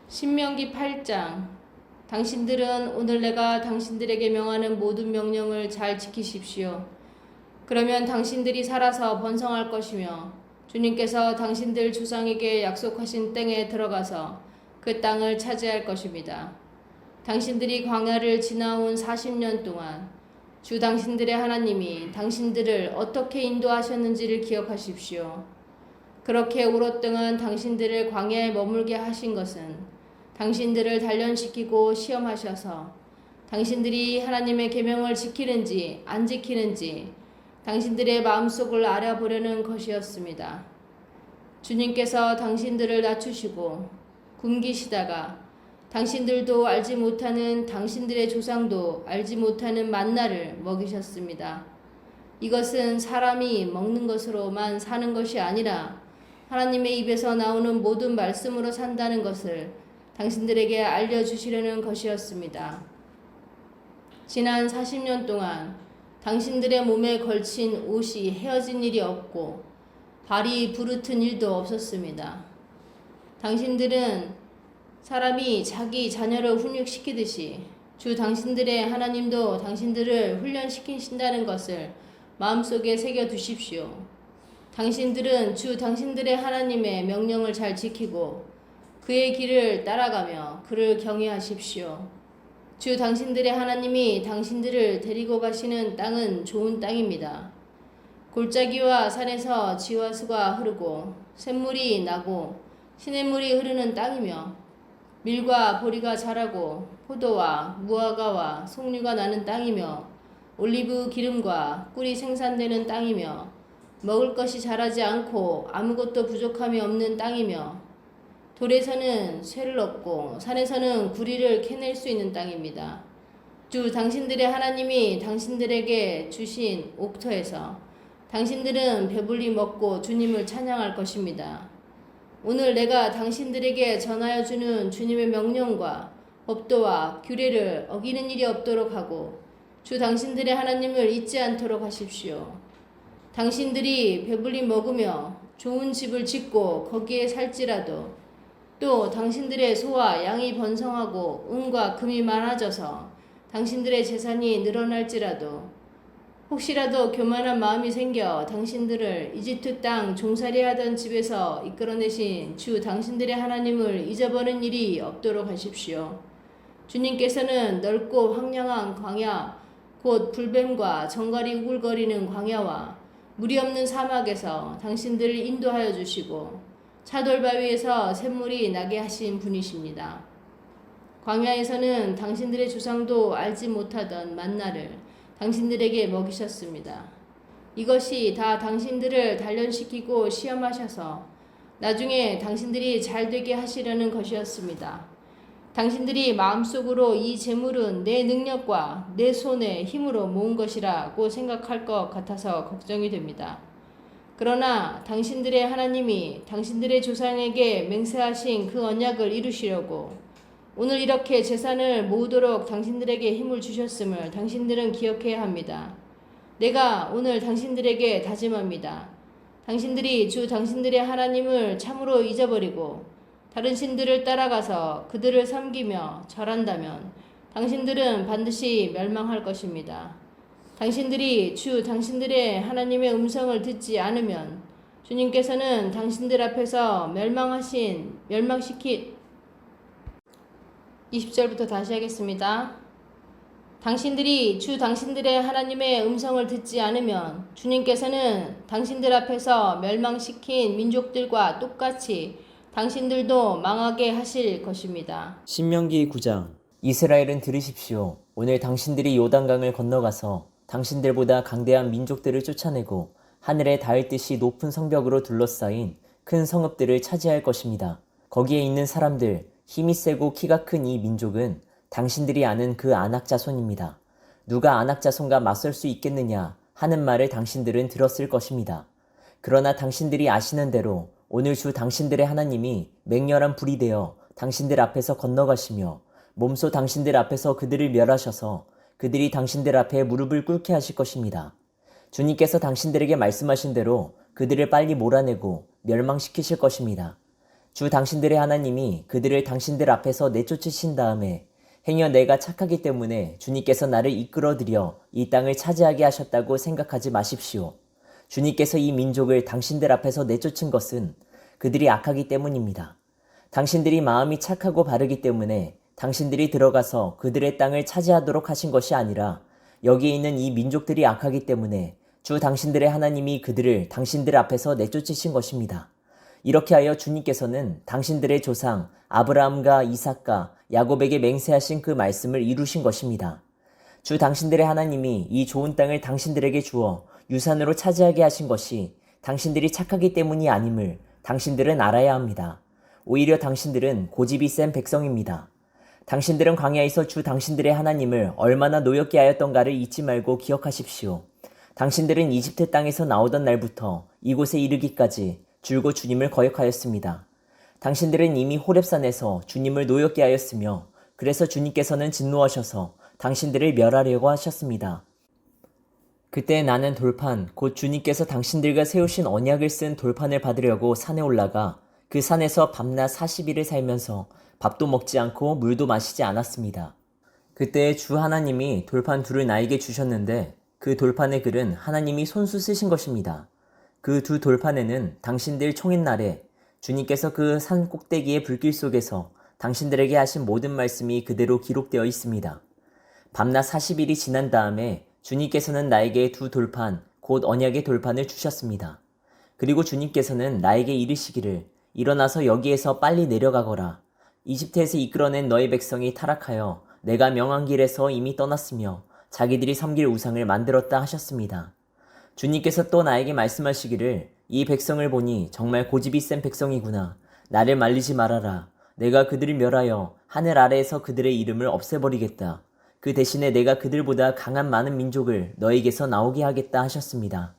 신명기 8장. 당신들은 오늘 내가 당신들에게 명하는 모든 명령을 잘 지키십시오. 그러면 당신들이 살아서 번성할 것이며 주님께서 당신들 조상에게 약속하신 땅에 들어가서 그 땅을 차지할 것입니다. 당신들이 광야를 지나온 40년 동안 주 당신들의 하나님이 당신들을 어떻게 인도하셨는지를 기억하십시오. 그렇게 오랫동안 당신들을 광야에 머물게 하신 것은 당신들을 단련시키고 시험하셔서 당신들이 하나님의 계명을 지키는지 안 지키는지 당신들의 마음속을 알아보려는 것이었습니다. 주님께서 당신들을 낮추시고 굶기시다가 당신들도 알지 못하는 당신들의 조상도 알지 못하는 만나를 먹이셨습니다. 이것은 사람이 먹는 것으로만 사는 것이 아니라 하나님의 입에서 나오는 모든 말씀으로 산다는 것을 당신들에게 알려주시려는 것이었습니다. 지난 40년 동안 당신들의 몸에 걸친 옷이 헤어진 일이 없고 발이 부르튼 일도 없었습니다. 당신들은 사람이 자기 자녀를 훈육시키듯이 주 당신들의 하나님도 당신들을 훈련시키신다는 것을 마음속에 새겨두십시오. 당신들은 주 당신들의 하나님의 명령을 잘 지키고 그의 길을 따라가며 그를 경외하십시오. 주 당신들의 하나님이 당신들을 데리고 가시는 땅은 좋은 땅입니다. 골짜기와 산에서 지와 수가 흐르고 샘물이 나고 시냇물이 흐르는 땅이며 밀과 보리가 자라고 포도와 무화과와 송류가 나는 땅이며 올리브 기름과 꿀이 생산되는 땅이며 먹을 것이 자라지 않고 아무것도 부족함이 없는 땅이며 돌에서는 쇠를 얻고 산에서는 구리를 캐낼 수 있는 땅입니다. 주 당신들의 하나님이 당신들에게 주신 옥터에서 당신들은 배불리 먹고 주님을 찬양할 것입니다. 오늘 내가 당신들에게 전하여 주는 주님의 명령과 법도와 규례를 어기는 일이 없도록 하고 주 당신들의 하나님을 잊지 않도록 하십시오. 당신들이 배불리 먹으며 좋은 집을 짓고 거기에 살지라도 또 당신들의 소와 양이 번성하고 은과 금이 많아져서 당신들의 재산이 늘어날지라도 혹시라도 교만한 마음이 생겨 당신들을 이집트 땅 종살이하던 집에서 이끌어내신 주 당신들의 하나님을 잊어버린 일이 없도록 하십시오. 주님께서는 넓고 황량한 광야 곧 불뱀과 정갈이 우글거리는 광야와 물이 없는 사막에서 당신들을 인도하여 주시고 차돌바위에서 샘물이 나게 하신 분이십니다. 광야에서는 당신들의 조상도 알지 못하던 만나를 당신들에게 먹이셨습니다. 이것이 다 당신들을 단련시키고 시험하셔서 나중에 당신들이 잘되게 하시려는 것이었습니다. 당신들이 마음속으로 이 재물은 내 능력과 내 손의 힘으로 모은 것이라고 생각할 것 같아서 걱정이 됩니다. 그러나 당신들의 하나님이 당신들의 조상에게 맹세하신 그 언약을 이루시려고 오늘 이렇게 재산을 모으도록 당신들에게 힘을 주셨음을 당신들은 기억해야 합니다. 내가 오늘 당신들에게 다짐합니다. 당신들이 주 당신들의 하나님을 참으로 잊어버리고 다른 신들을 따라가서 그들을 섬기며 절한다면 당신들은 반드시 멸망할 것입니다. 당신들이 주 당신들의 하나님의 음성을 듣지 않으면 주님께서는 당신들 앞에서 멸망시킨 20절부터 다시 하겠습니다. 당신들이 주 당신들의 하나님의 음성을 듣지 않으면 주님께서는 당신들 앞에서 멸망시킨 민족들과 똑같이 당신들도 망하게 하실 것입니다. 신명기 9장. 이스라엘은 들으십시오. 오늘 당신들이 요단강을 건너가서 당신들보다 강대한 민족들을 쫓아내고 하늘에 닿을 듯이 높은 성벽으로 둘러싸인 큰 성읍들을 차지할 것입니다. 거기에 있는 사람들, 힘이 세고 키가 큰 이 민족은 당신들이 아는 그 아낙 자손입니다. 누가 아낙 자손과 맞설 수 있겠느냐 하는 말을 당신들은 들었을 것입니다. 그러나 당신들이 아시는 대로 오늘 주 당신들의 하나님이 맹렬한 불이 되어 당신들 앞에서 건너가시며 몸소 당신들 앞에서 그들을 멸하셔서 그들이 당신들 앞에 무릎을 꿇게 하실 것입니다. 주님께서 당신들에게 말씀하신 대로 그들을 빨리 몰아내고 멸망시키실 것입니다. 주 당신들의 하나님이 그들을 당신들 앞에서 내쫓으신 다음에 행여 내가 착하기 때문에 주님께서 나를 이끌어들여 이 땅을 차지하게 하셨다고 생각하지 마십시오. 주님께서 이 민족을 당신들 앞에서 내쫓은 것은 그들이 악하기 때문입니다. 당신들이 마음이 착하고 바르기 때문에 당신들이 들어가서 그들의 땅을 차지하도록 하신 것이 아니라 여기에 있는 이 민족들이 악하기 때문에 주 당신들의 하나님이 그들을 당신들 앞에서 내쫓으신 것입니다. 이렇게 하여 주님께서는 당신들의 조상 아브라함과 이삭과 야곱에게 맹세하신 그 말씀을 이루신 것입니다. 주 당신들의 하나님이 이 좋은 땅을 당신들에게 주어 유산으로 차지하게 하신 것이 당신들이 착하기 때문이 아님을 당신들은 알아야 합니다. 오히려 당신들은 고집이 센 백성입니다. 당신들은 광야에서 주 당신들의 하나님을 얼마나 노엽게 하였던가를 잊지 말고 기억하십시오. 당신들은 이집트 땅에서 나오던 날부터 이곳에 이르기까지 줄곧 주님을 거역하였습니다. 당신들은 이미 호렙산에서 주님을 노엽게 하였으며 그래서 주님께서는 진노하셔서 당신들을 멸하려고 하셨습니다. 그때 나는 돌판, 곧 주님께서 당신들과 세우신 언약을 쓴 돌판을 받으려고 산에 올라가 그 산에서 밤낮 40일을 살면서 밥도 먹지 않고 물도 마시지 않았습니다. 그때 주 하나님이 돌판 둘을 나에게 주셨는데 그 돌판의 글은 하나님이 손수 쓰신 것입니다. 그 두 돌판에는 당신들 총인날에 주님께서 그 산 꼭대기의 불길 속에서 당신들에게 하신 모든 말씀이 그대로 기록되어 있습니다. 밤낮 40일이 지난 다음에 주님께서는 나에게 두 돌판, 곧 언약의 돌판을 주셨습니다. 그리고 주님께서는 나에게 이르시기를 일어나서 여기에서 빨리 내려가거라. 이집트에서 이끌어낸 너의 백성이 타락하여 내가 명한 길에서 이미 떠났으며 자기들이 섬길 우상을 만들었다 하셨습니다. 주님께서 또 나에게 말씀하시기를 이 백성을 보니 정말 고집이 센 백성이구나. 나를 말리지 말아라. 내가 그들을 멸하여 하늘 아래에서 그들의 이름을 없애버리겠다. 그 대신에 내가 그들보다 강한 많은 민족을 너에게서 나오게 하겠다 하셨습니다.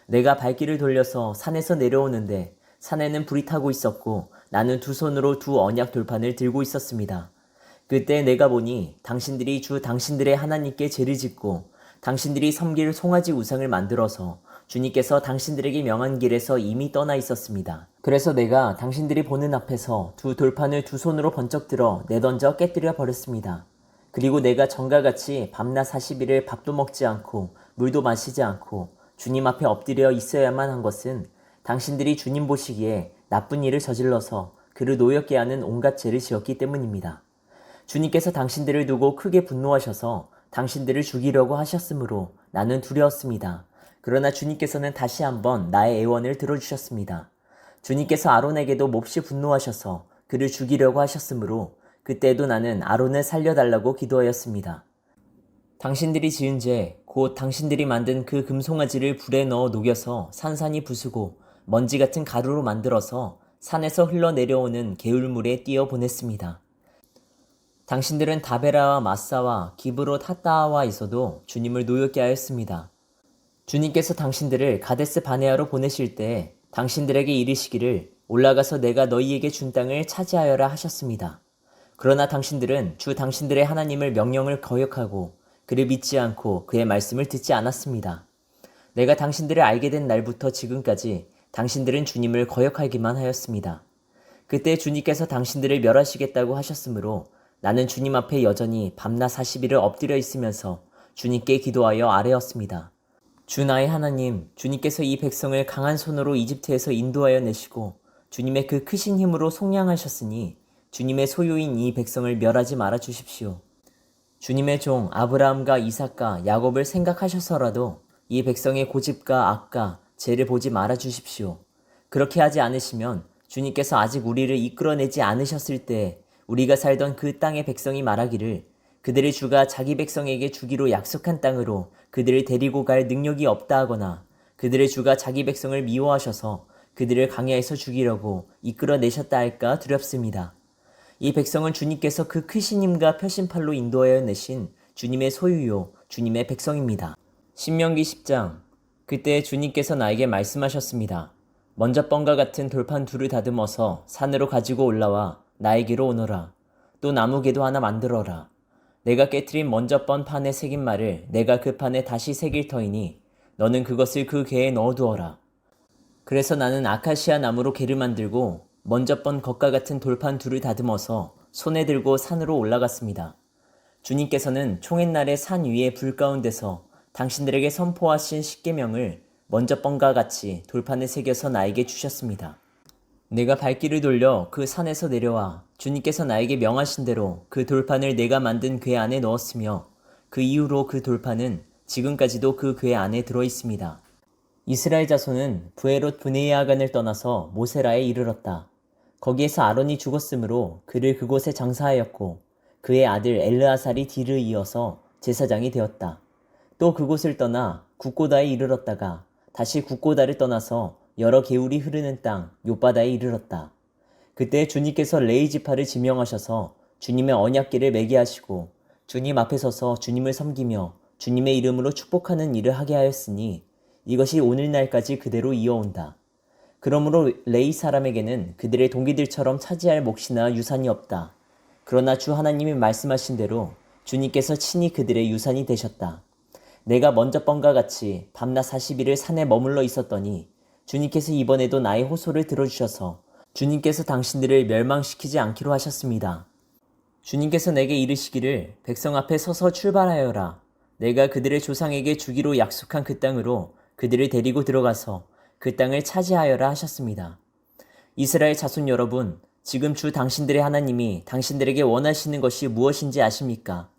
내가 발길을 돌려서 산에서 내려오는데 산에는 불이 타고 있었고 나는 두 손으로 두 언약 돌판을 들고 있었습니다. 그때 내가 보니 당신들이 주 당신들의 하나님께 죄를 짓고 당신들이 섬길 송아지 우상을 만들어서 주님께서 당신들에게 명한 길에서 이미 떠나 있었습니다. 그래서 내가 당신들이 보는 앞에서 두 돌판을 두 손으로 번쩍 들어 내던져 깨뜨려 버렸습니다. 그리고 내가 전과 같이 밤낮 40일을 밥도 먹지 않고 물도 마시지 않고 주님 앞에 엎드려 있어야만 한 것은 당신들이 주님 보시기에 나쁜 일을 저질러서 그를 노엽게 하는 온갖 죄를 지었기 때문입니다. 주님께서 당신들을 두고 크게 분노하셔서 당신들을 죽이려고 하셨으므로 나는 두려웠습니다. 그러나 주님께서는 다시 한번 나의 애원을 들어주셨습니다. 주님께서 아론에게도 몹시 분노하셔서 그를 죽이려고 하셨으므로 그때도 나는 아론을 살려달라고 기도하였습니다. 당신들이 지은 죄, 곧 당신들이 만든 그 금송아지를 불에 넣어 녹여서 산산이 부수고 먼지 같은 가루로 만들어서 산에서 흘러내려오는 개울물에 띄어 보냈습니다. 당신들은 다베라와 마사와 기브롯 핫다와에서도 주님을 노엽게 하였습니다. 주님께서 당신들을 가데스 바네아로 보내실 때 당신들에게 이르시기를 올라가서 내가 너희에게 준 땅을 차지하여라 하셨습니다. 그러나 당신들은 주 당신들의 하나님을 명령을 거역하고 그를 믿지 않고 그의 말씀을 듣지 않았습니다. 내가 당신들을 알게 된 날부터 지금까지 당신들은 주님을 거역하기만 하였습니다. 그때 주님께서 당신들을 멸하시겠다고 하셨으므로 나는 주님 앞에 여전히 밤낮 40일을 엎드려 있으면서 주님께 기도하여 아뢰었습니다. 주 나의 하나님, 주님께서 이 백성을 강한 손으로 이집트에서 인도하여 내시고 주님의 그 크신 힘으로 속량하셨으니 주님의 소유인 이 백성을 멸하지 말아 주십시오. 주님의 종 아브라함과 이삭과 야곱을 생각하셔서라도 이 백성의 고집과 악과 죄를 보지 말아 주십시오. 그렇게 하지 않으시면 주님께서 아직 우리를 이끌어내지 않으셨을 때 우리가 살던 그 땅의 백성이 말하기를 그들의 주가 자기 백성에게 주기로 약속한 땅으로 그들을 데리고 갈 능력이 없다 하거나 그들의 주가 자기 백성을 미워하셔서 그들을 광야에서 죽이려고 이끌어내셨다 할까 두렵습니다. 이 백성은 주님께서 그 크신 힘과 표심팔로 인도하여 내신 주님의 소유요 주님의 백성입니다. 신명기 10장. 그때 주님께서 나에게 말씀하셨습니다. 먼저 뻥과 같은 돌판 둘을 다듬어서 산으로 가지고 올라와 나에게로 오너라. 또 나무개도 하나 만들어라. 내가 깨트린 먼저 번 판에 새긴 말을 내가 그 판에 다시 새길 터이니 너는 그것을 그 개에 넣어두어라. 그래서 나는 아카시아 나무로 개를 만들고 먼저 번 것과 같은 돌판 둘을 다듬어서 손에 들고 산으로 올라갔습니다. 주님께서는 총옛날에 산 위에 불 가운데서 당신들에게 선포하신 십계명을 먼저 번과 같이 돌판에 새겨서 나에게 주셨습니다. 내가 발길을 돌려 그 산에서 내려와 주님께서 나에게 명하신 대로 그 돌판을 내가 만든 궤 안에 넣었으며 그 이후로 그 돌판은 지금까지도 그 궤 안에 들어 있습니다. 이스라엘 자손은 브에롯 브네야간을 떠나서 모세라에 이르렀다. 거기에서 아론이 죽었으므로 그를 그곳에 장사하였고 그의 아들 엘르아살이 뒤를 이어서 제사장이 되었다. 또 그곳을 떠나 굽고다에 이르렀다가 다시 굽고다를 떠나서 여러 개울이 흐르는 땅 욥바다에 이르렀다. 그때 주님께서 레위 지파를 지명하셔서 주님의 언약궤를 매게 하시고 주님 앞에 서서 주님을 섬기며 주님의 이름으로 축복하는 일을 하게 하였으니 이것이 오늘날까지 그대로 이어온다. 그러므로 레위 사람에게는 그들의 동기들처럼 차지할 몫이나 유산이 없다. 그러나 주 하나님이 말씀하신 대로 주님께서 친히 그들의 유산이 되셨다. 내가 먼저 번과 같이 밤낮 40일을 산에 머물러 있었더니 주님께서 이번에도 나의 호소를 들어주셔서 주님께서 당신들을 멸망시키지 않기로 하셨습니다. 주님께서 내게 이르시기를 백성 앞에 서서 출발하여라. 내가 그들의 조상에게 주기로 약속한 그 땅으로 그들을 데리고 들어가서 그 땅을 차지하여라 하셨습니다. 이스라엘 자손 여러분, 지금 주 당신들의 하나님이 당신들에게 원하시는 것이 무엇인지 아십니까?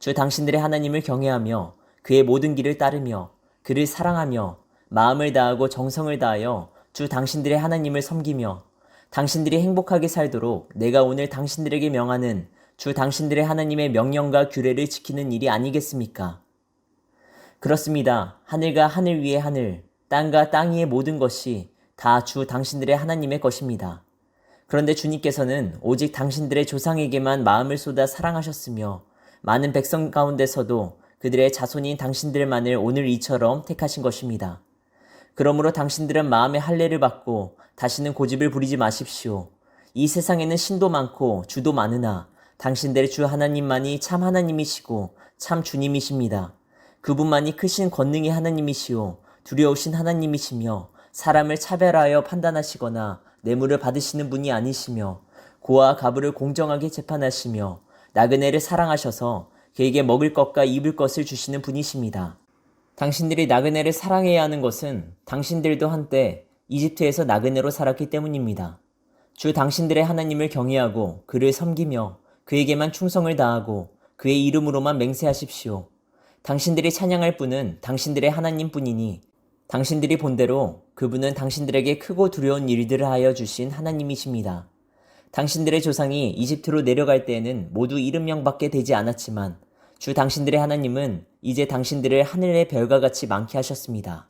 주 당신들의 하나님을 경외하며 그의 모든 길을 따르며 그를 사랑하며 마음을 다하고 정성을 다하여 주 당신들의 하나님을 섬기며 당신들이 행복하게 살도록 내가 오늘 당신들에게 명하는 주 당신들의 하나님의 명령과 규례를 지키는 일이 아니겠습니까? 그렇습니다. 하늘과 하늘 위의 하늘, 땅과 땅 위의 모든 것이 다 주 당신들의 하나님의 것입니다. 그런데 주님께서는 오직 당신들의 조상에게만 마음을 쏟아 사랑하셨으며 많은 백성 가운데서도 그들의 자손인 당신들만을 오늘 이처럼 택하신 것입니다. 그러므로 당신들은 마음의 할례를 받고 다시는 고집을 부리지 마십시오. 이 세상에는 신도 많고 주도 많으나 당신들의 주 하나님만이 참 하나님이시고 참 주님이십니다. 그분만이 크신 권능의 하나님이시오 두려우신 하나님이시며 사람을 차별하여 판단하시거나 뇌물을 받으시는 분이 아니시며 고와 가부를 공정하게 재판하시며 나그네를 사랑하셔서 그에게 먹을 것과 입을 것을 주시는 분이십니다. 당신들이 나그네를 사랑해야 하는 것은 당신들도 한때 이집트에서 나그네로 살았기 때문입니다. 주 당신들의 하나님을 경외하고 그를 섬기며 그에게만 충성을 다하고 그의 이름으로만 맹세하십시오. 당신들이 찬양할 분은 당신들의 하나님뿐이니 당신들이 본대로 그분은 당신들에게 크고 두려운 일들을 하여 주신 하나님이십니다. 당신들의 조상이 이집트로 내려갈 때에는 모두 70명밖에 되지 않았지만 주 당신들의 하나님은 이제 당신들을 하늘의 별과 같이 많게 하셨습니다.